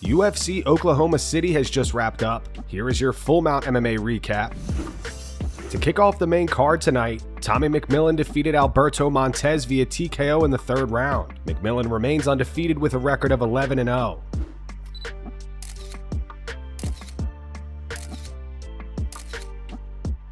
UFC Oklahoma City has just wrapped up. Here is your full mount MMA recap. To kick off the main card tonight, Tommy McMillen defeated Alberto Montes via TKO in the third round. McMillen remains undefeated with a record of 11-0.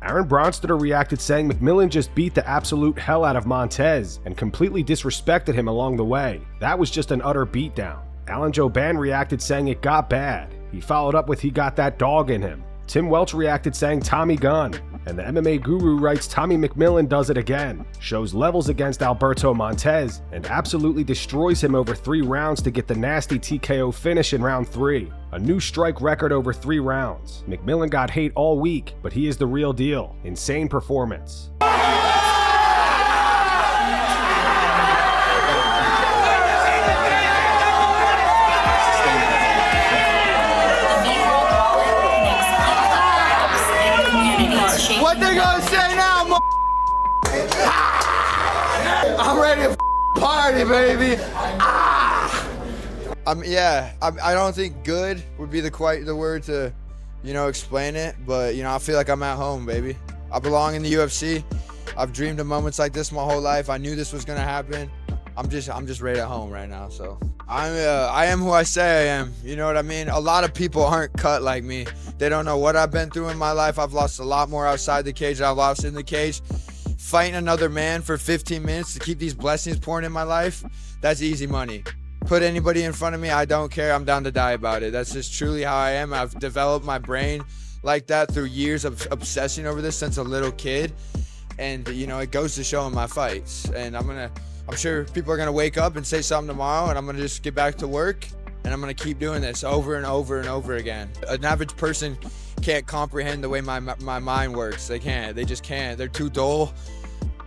Aaron Bronsteter reacted saying McMillen just beat the absolute hell out of Montes and completely disrespected him along the way. That was just an utter beatdown. Alan Joban reacted saying it got bad. He followed up with he got that dog in him. Tim Welch reacted saying Tommy gun. And the MMA Guru writes Tommy McMillen does it again. Shows levels against Alberto Montes and absolutely destroys him over 3 rounds to get the nasty TKO finish in round 3. A new strike record over 3 rounds. McMillen got hate all week, but he is the real deal. Insane performance. What they gonna say now, I'm ready to party, baby. I don't think good would be the word to, explain it, but I feel like I'm at home, baby. I belong in the UFC. I've dreamed of moments like this my whole life. I knew this was gonna happen. I'm just right at home right now. So I am who I say I am. You know what I mean? A lot of people aren't cut like me. They don't know what I've been through in my life. I've lost a lot more outside the cage than I've lost in the cage. Fighting another man for 15 minutes to keep these blessings pouring in my life, that's easy money. Put anybody in front of me, I don't care. I'm down to die about it. That's just truly how I am. I've developed my brain like that through years of obsessing over this since a little kid. And, it goes to show in my fights. And I'm sure people are going to wake up and say something tomorrow, and I'm going to just get back to work. And I'm going to keep doing this over and over and over again. An average person can't comprehend the way my mind works. They can't. They just can't. They're too dull.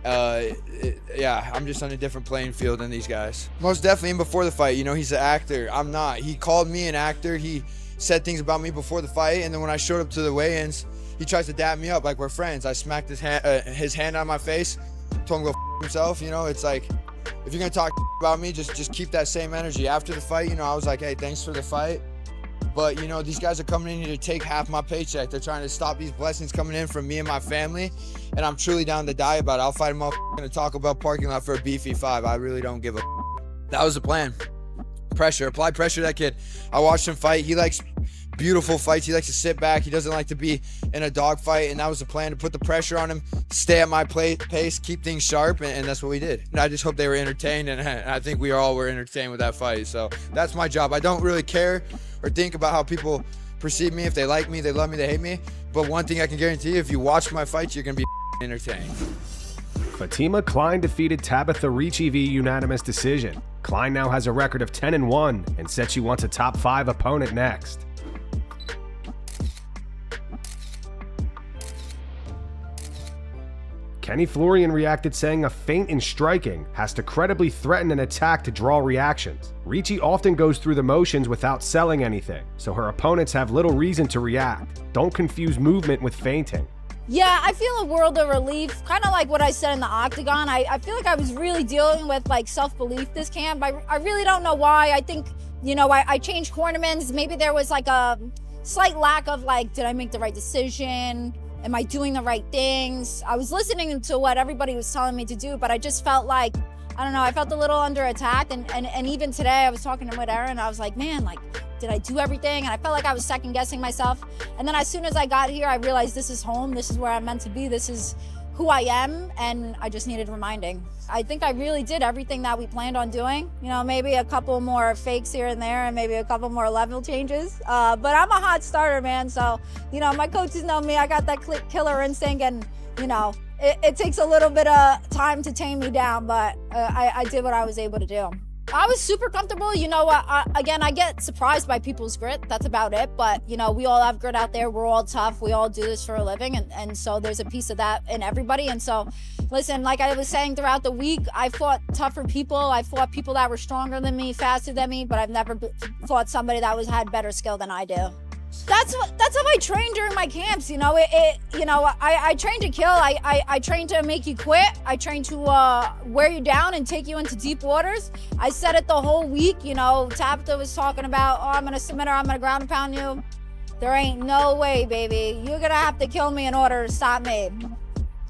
I'm just on a different playing field than these guys. Most definitely, and before the fight, he's an actor. I'm not. He called me an actor. He said things about me before the fight, and then when I showed up to the weigh-ins, he tries to dap me up like we're friends. I smacked his hand on my face, told him to go f himself. It's like, if you're gonna talk about me, just keep that same energy. After the fight, I was like, hey, thanks for the fight. But, these guys are coming in here to take half my paycheck. They're trying to stop these blessings coming in from me and my family. And I'm truly down to die about it. I'll fight a motherfucker to talk about parking lot for a beefy 5. I really don't give a That was the plan. Pressure. Apply pressure to that kid. I watched him fight. He likes beautiful fights. He likes to sit back. He doesn't like to be in a dogfight. And that was the plan, to put the pressure on him, stay at my pace, keep things sharp. And that's what we did. And I just hope they were entertained. And I think we all were entertained with that fight. So that's my job. I don't really care or think about how people perceive me. If they like me, they love me, they hate me. But one thing I can guarantee you, if you watch my fights, you're going to be entertained. Fatima Kline defeated Tabatha Ricci via unanimous decision. Kline now has a record of 10-1 and said she wants a top 5 opponent next. Kenny Florian reacted saying a feint in striking has to credibly threaten an attack to draw reactions. Ricci often goes through the motions without selling anything, so her opponents have little reason to react. Don't confuse movement with feinting. Yeah, I feel a world of relief, kind of like what I said in the octagon. I feel like I was really dealing with self-belief this camp. I really don't know why. I think, I changed cornerments. Maybe there was a slight lack of did I make the right decision? Am I doing the right things? I was listening to what everybody was telling me to do, but I just felt I don't know, I felt a little under attack. And even today I was talking with Aaron, I was like, man, did I do everything? And I felt like I was second guessing myself. And then as soon as I got here, I realized this is home. This is where I'm meant to be. This is who I am. And I just needed reminding. I think I really did everything that we planned on doing. Maybe a couple more fakes here and there and maybe a couple more level changes. But I'm a hot starter, man. So, my coaches know me. I got that killer instinct and, it takes a little bit of time to tame me down, but I did what I was able to do. I was super comfortable. Again, I get surprised by people's grit. That's about it. But, we all have grit out there. We're all tough. We all do this for a living. And so there's a piece of that in everybody. And so, listen, like I was saying throughout the week, I fought tougher people. I fought people that were stronger than me, faster than me, but I've never fought somebody that had better skill than I do. That's how I train during my camps. You know, I train to kill. I train to make you quit. I train to wear you down and take you into deep waters. I said it the whole week. You know, Tabatha was talking about, oh, I'm gonna submit her, I'm gonna ground and pound you. There ain't no way, baby. You're gonna have to kill me in order to stop me.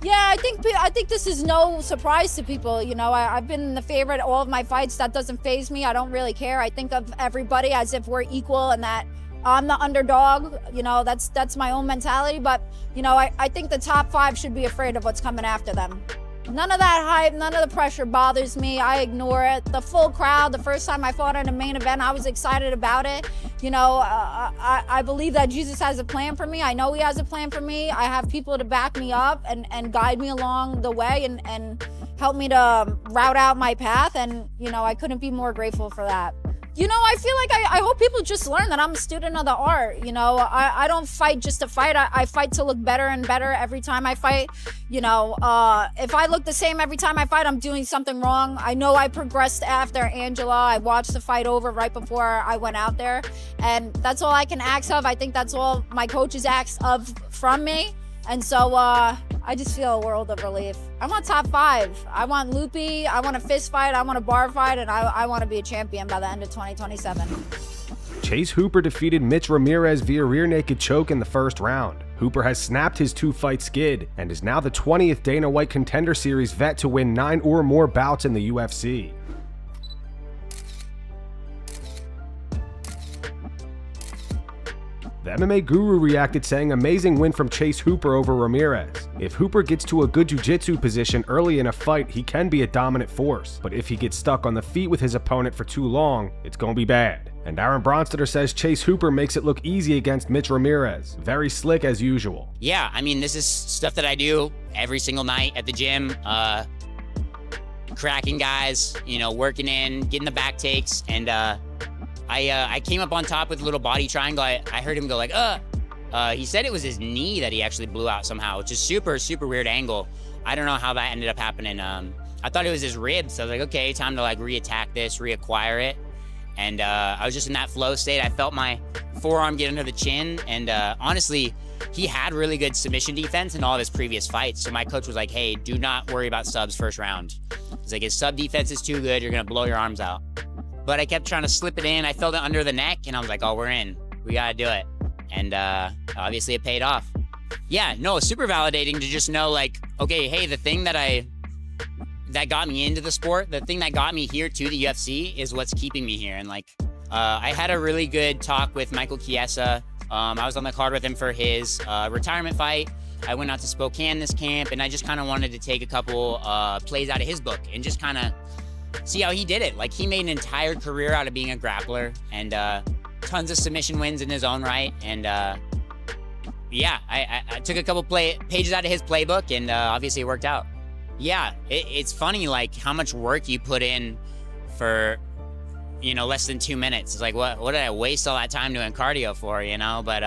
Yeah, I think this is no surprise to people. You know, I've been the favorite all of my fights. That doesn't faze me. I don't really care. I think of everybody as if we're equal and that I'm the underdog. You know, that's my own mentality. But, you know, I think the top 5 should be afraid of what's coming after them. None of that hype, none of the pressure bothers me. I ignore it. The full crowd, the first time I fought in a main event, I was excited about it. You know, I believe that Jesus has a plan for me. I know he has a plan for me. I have people to back me up and guide me along the way and help me to route out my path. And, you know, I couldn't be more grateful for that. You know, I feel like I hope people just learn that I'm a student of the art. You know, I don't fight just to fight. I fight to look better and better every time I fight. You know, if I look the same every time I fight, I'm doing something wrong. I know I progressed after Angela. I watched the fight over right before I went out there. And that's all I can ask of. I think that's all my coaches ask of from me. And so I just feel a world of relief. I want top 5. I want loopy, I want a fist fight, I want a bar fight, and I want to be a champion by the end of 2027. Chase Hooper defeated Mitch Ramirez via rear naked choke in the first round. Hooper has snapped his 2-fight skid and is now the 20th Dana White Contender Series vet to win 9 or more bouts in the UFC. The MMA Guru reacted saying amazing win from Chase Hooper over Ramirez. If Hooper gets to a good jiu-jitsu position early in a fight, he can be a dominant force. But if he gets stuck on the feet with his opponent for too long, it's gonna be bad. And Aaron Bronstetter says Chase Hooper makes it look easy against Mitch Ramirez. Very slick as usual. Yeah, I mean, this is stuff that I do every single night at the gym. Cracking guys, you know, working in, getting the back takes, and I came up on top with a little body triangle. I heard him go like, he said it was his knee that he actually blew out somehow, which is super, super weird angle. I don't know how that ended up happening. I thought it was his ribs. So I was like, okay, time to like reattack this, reacquire it. And I was just in that flow state. I felt my forearm get under the chin. And honestly, he had really good submission defense in all of his previous fights. So my coach was like, hey, do not worry about subs first round. He's like, his sub defense is too good. You're going to blow your arms out. But I kept trying to slip it in. I felt it under the neck, and I was like, oh, we're in. We got to do it. And obviously it paid off. Yeah, no, super validating to just know, like, okay, hey, the thing that got me into the sport, the thing that got me here to the UFC is what's keeping me here. And, like, I had a really good talk with Michael Chiesa. I was on the card with him for his retirement fight. I went out to Spokane this camp, and I just kind of wanted to take a couple plays out of his book and just kind of see how he did it. Like, he made an entire career out of being a grappler and tons of submission wins in his own right. And yeah, I took a couple pages out of his playbook, and obviously it worked out. Yeah, it's funny, like, how much work you put in for, you know, less than 2 minutes. It's like, what did I waste all that time doing cardio for, you know? But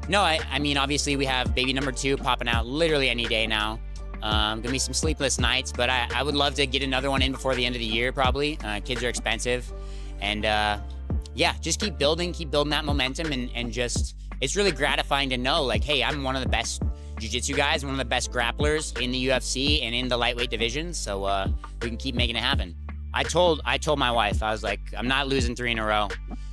no, I mean, obviously we have baby number 2 popping out literally any day now. Gonna be some sleepless nights, but I would love to get another one in before the end of the year, probably. Kids are expensive. And yeah, just keep building that momentum, and just, it's really gratifying to know, like, hey, I'm one of the best jiu-jitsu guys, one of the best grapplers in the UFC and in the lightweight divisions, so we can keep making it happen. I told my wife, I was like, I'm not losing 3 in a row.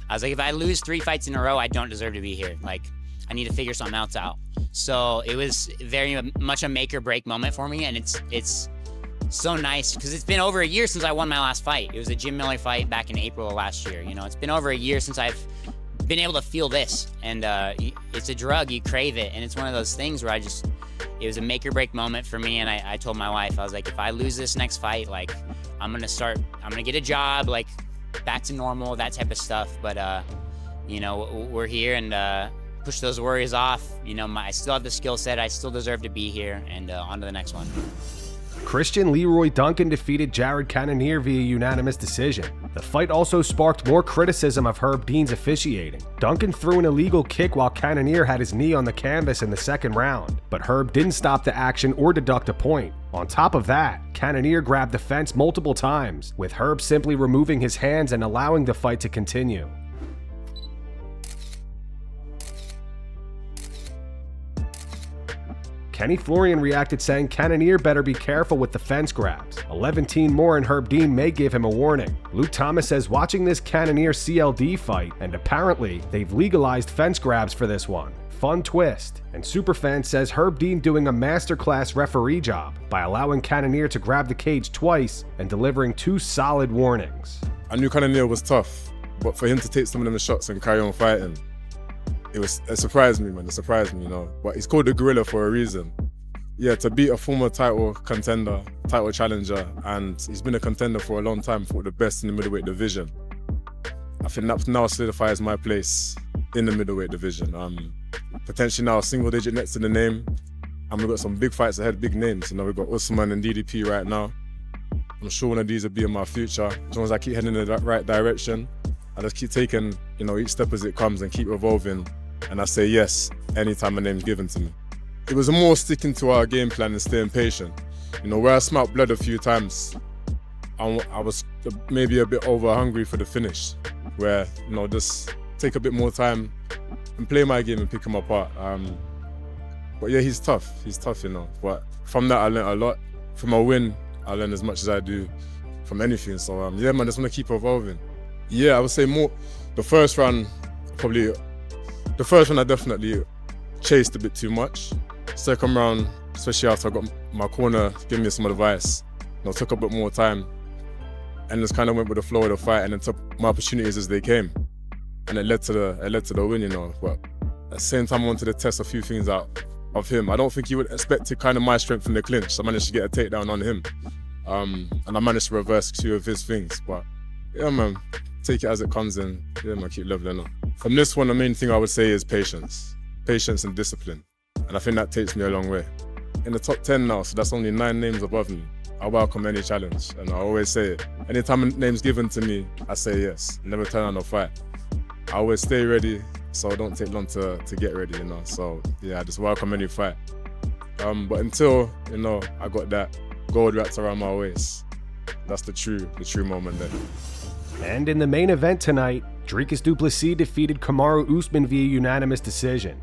I was like, if I lose 3 fights in a row, I don't deserve to be here. Like, I need to figure something else out. So it was very much a make or break moment for me, and it's so nice because it's been over a year since I won my last fight. It was a Jim Miller fight back in April of last year. You know, it's been over a year since I've been able to feel this, and it's a drug, you crave it, and it's one of those things where it was a make or break moment for me. And I told my wife, I was like, if I lose this next fight, like, I'm gonna get a job, like, back to normal, that type of stuff. But you know, we're here, and push those worries off. You know, I still have the skill set. I still deserve to be here, and on to the next one. Christian Leroy Duncan defeated Jared Cannonier via unanimous decision. The fight also sparked more criticism of Herb Dean's officiating. Duncan threw an illegal kick while Cannonier had his knee on the canvas in the second round, but Herb didn't stop the action or deduct a point. On top of that, Cannonier grabbed the fence multiple times, with Herb simply removing his hands and allowing the fight to continue. Kenny Florian reacted saying Cannonier better be careful with the fence grabs. 11 more and Herb Dean may give him a warning. Luke Thomas says watching this Cannonier CLD fight, and apparently they've legalized fence grabs for this one. Fun twist. And Superfan says Herb Dean doing a masterclass referee job by allowing Cannonier to grab the cage twice and delivering 2 solid warnings. I knew Cannonier was tough, but for him to take some of them shots and carry on fighting, it surprised me, man. It surprised me, you know. But he's called the Gorilla for a reason. Yeah, to beat a former title contender, title challenger, and he's been a contender for a long time for the best in the middleweight division. I think that now solidifies my place in the middleweight division. Potentially now a single digit next to the name, and we've got some big fights ahead, big names. You know, we've got Usman and DDP right now. I'm sure one of these will be in my future. As long as I keep heading in the right direction, I just keep taking, you know, each step as it comes and keep evolving. And I say yes anytime a name's given to me. It was more sticking to our game plan and staying patient. You know, where I smelt blood a few times, I was maybe a bit over hungry for the finish, where, you know, just take a bit more time and play my game and pick him apart. But yeah, he's tough, you know. But from that, I learned a lot. From a win, I learned as much as I do from anything. So yeah, man, I just want to keep evolving. Yeah, I would say more, the first round I definitely chased a bit too much. Second round, especially after I got my corner giving me some advice, you know, took a bit more time and just kind of went with the flow of the fight and then took my opportunities as they came. And it led to the win, you know. But at the same time, I wanted to test a few things out of him. I don't think he would expect kind of my strength in the clinch. So I managed to get a takedown on him. And I managed to reverse a few of his things. But yeah, man, take it as it comes and yeah, man, keep leveling up. From this one, the main thing I would say is patience. Patience and discipline. And I think that takes me a long way. In the top 10 now, so that's only 9 names above me. I welcome any challenge, and I always say it. Anytime a name's given to me, I say yes. Never turn on a fight. I always stay ready, so I don't take long to get ready, you know. So yeah, I just welcome any fight. But until, you know, I got that gold wrapped around my waist, that's the true moment there. And in the main event tonight, Dricus Du Plessis defeated Kamaru Usman via unanimous decision.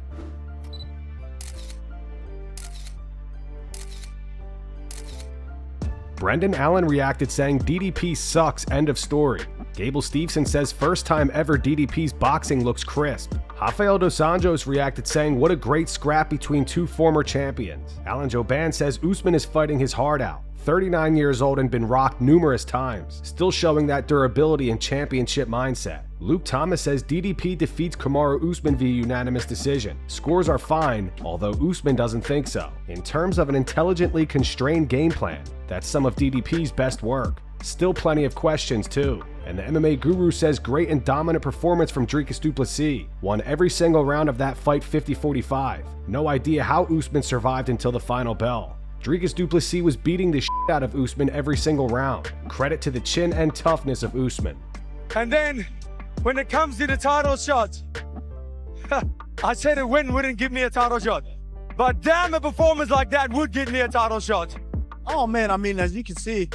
Brendan Allen reacted saying DDP sucks, end of story. Gable Steveson says first time ever DDP's boxing looks crisp. Rafael Dos Anjos reacted saying what a great scrap between 2 former champions. Alan Jouban says Usman is fighting his heart out. 39 years old and been rocked numerous times, still showing that durability and championship mindset. Luke Thomas says DDP defeats Kamaru Usman via unanimous decision. Scores are fine, although Usman doesn't think so. In terms of an intelligently constrained game plan, that's some of DDP's best work. Still plenty of questions too. And the MMA guru says great and dominant performance from Dricus Du Plessis. Won every single round of that fight 50-45. No idea how Usman survived until the final bell. Dricus Du Plessis was beating the shit out of Usman every single round. Credit to the chin and toughness of Usman. And then, when it comes to the title shot, I said a win wouldn't give me a title shot. But damn, a performance like that would give me a title shot. Oh man, I mean, as you can see,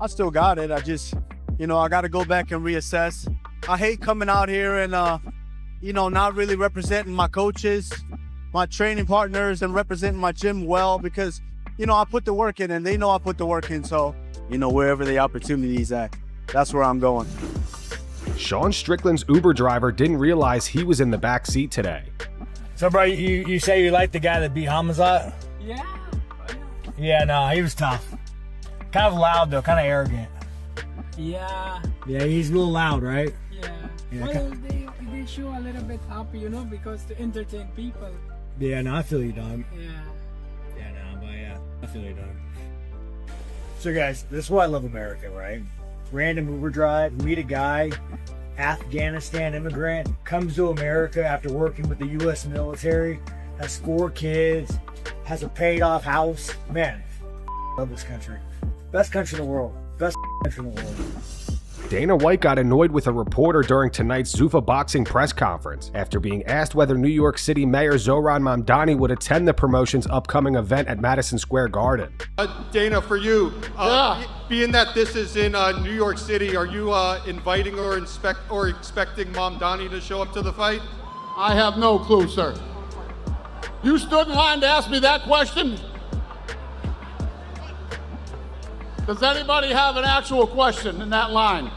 I still got it. I just, you know, I got to go back and reassess. I hate coming out here and, you know, not really representing my coaches, my training partners, and representing my gym well because, you know, I put the work in and they know I put the work in. So, you know, wherever the opportunity's at, that's where I'm going. Sean Strickland's Uber driver didn't realize he was in the back seat today. So, bro, you say you like the guy that beat Hamzat? Yeah. Yeah, no, he was tough. Kind of loud, though, kind of arrogant. Yeah. Yeah, he's a little loud, right? Yeah. Well, they show a little bit up, you know, because to entertain people. Yeah, no, I feel you, dog. Yeah. Yeah, no, but yeah, I feel you, dog. So, guys, this is why I love America, right? Random Uber drive, meet a guy, Afghanistan immigrant, comes to America after working with the U.S. military, has 4 kids, has a paid-off house. Man, I love this country. Best country in the world. Best country in the world. Dana White got annoyed with a reporter during tonight's Zuffa boxing press conference after being asked whether New York City Mayor Zohran Mamdani would attend the promotion's upcoming event at Madison Square Garden. Dana, for you, being that this is in New York City, are you inviting or expecting Mamdani to show up to the fight? I have no clue, sir. You stood in line to ask me that question? Does anybody have an actual question in that line?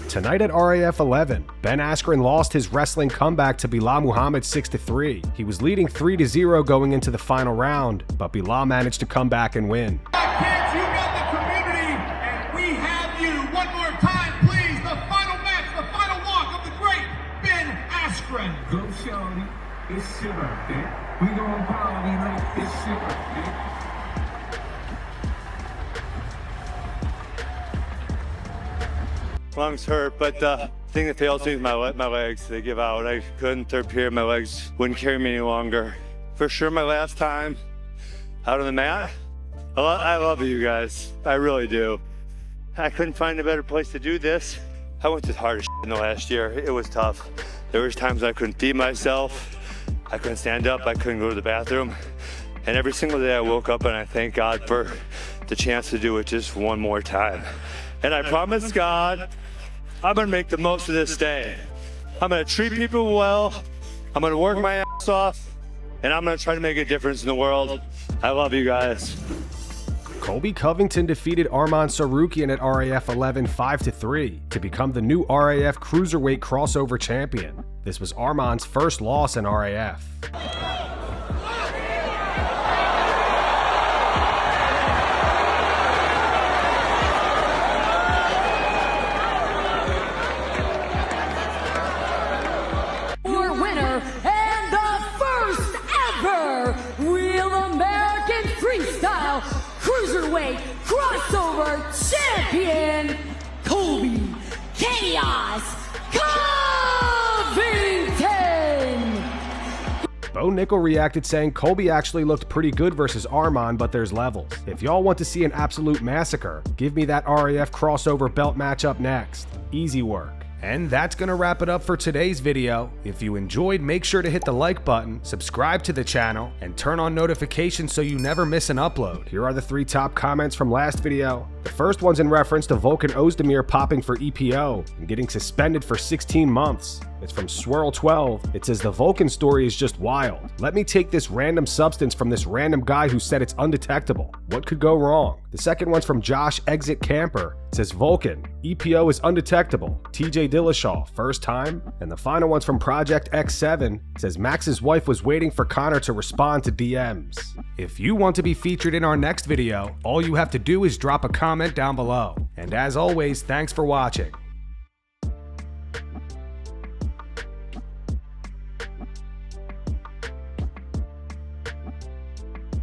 Tonight at RAF 11, Ben Askren lost his wrestling comeback to Belal Muhammad 6-3. He was leading 3-0 going into the final round, but Belal managed to come back and win. Kids, you got the community, and we have you. One more time, please. The final match, the final walk of the great Ben Askren. Go, shorty. It's your birthday. We gon' party like it's your birthday. Lungs hurt, but the thing that fails me is my legs. They give out. I couldn't third period. My legs wouldn't carry me any longer. For sure, my last time out on the mat. I love you guys. I really do. I couldn't find a better place to do this. I went through the hardest in the last year. It was tough. There was times I couldn't feed myself. I couldn't stand up. I couldn't go to the bathroom. And every single day I woke up and I thank God for the chance to do it just one more time. And I promise God, I'm gonna make the most of this day. I'm gonna treat people well. I'm gonna work my ass off, and I'm gonna try to make a difference in the world. I love you guys. Colby Covington defeated Arman Tsarukyan at RAF 11 5-3 to become the new RAF Cruiserweight Crossover Champion. This was Arman's first loss in RAF. Cruiserweight Crossover Champion, Colby Chaos Covington! Bo Nickel reacted saying Colby actually looked pretty good versus Arman, but there's levels. If y'all want to see an absolute massacre, give me that RAF crossover belt matchup next. Easy work. And that's gonna wrap it up for today's video. If you enjoyed, make sure to hit the like button, subscribe to the channel, and turn on notifications so you never miss an upload. Here are the 3 top comments from last video. The first one's in reference to Volkan Ozdemir popping for EPO and getting suspended for 16 months. It's from Swirl12. It says the Volkan story is just wild. Let me take this random substance from this random guy who said it's undetectable. What could go wrong? The second one's from Josh Exit Camper. It says Volkan, EPO is undetectable. TJ Dillashaw, first time. And the final one's from Project X7. It says Max's wife was waiting for Connor to respond to DMs. If you want to be featured in our next video, all you have to do is drop a comment down below. And as always, thanks for watching.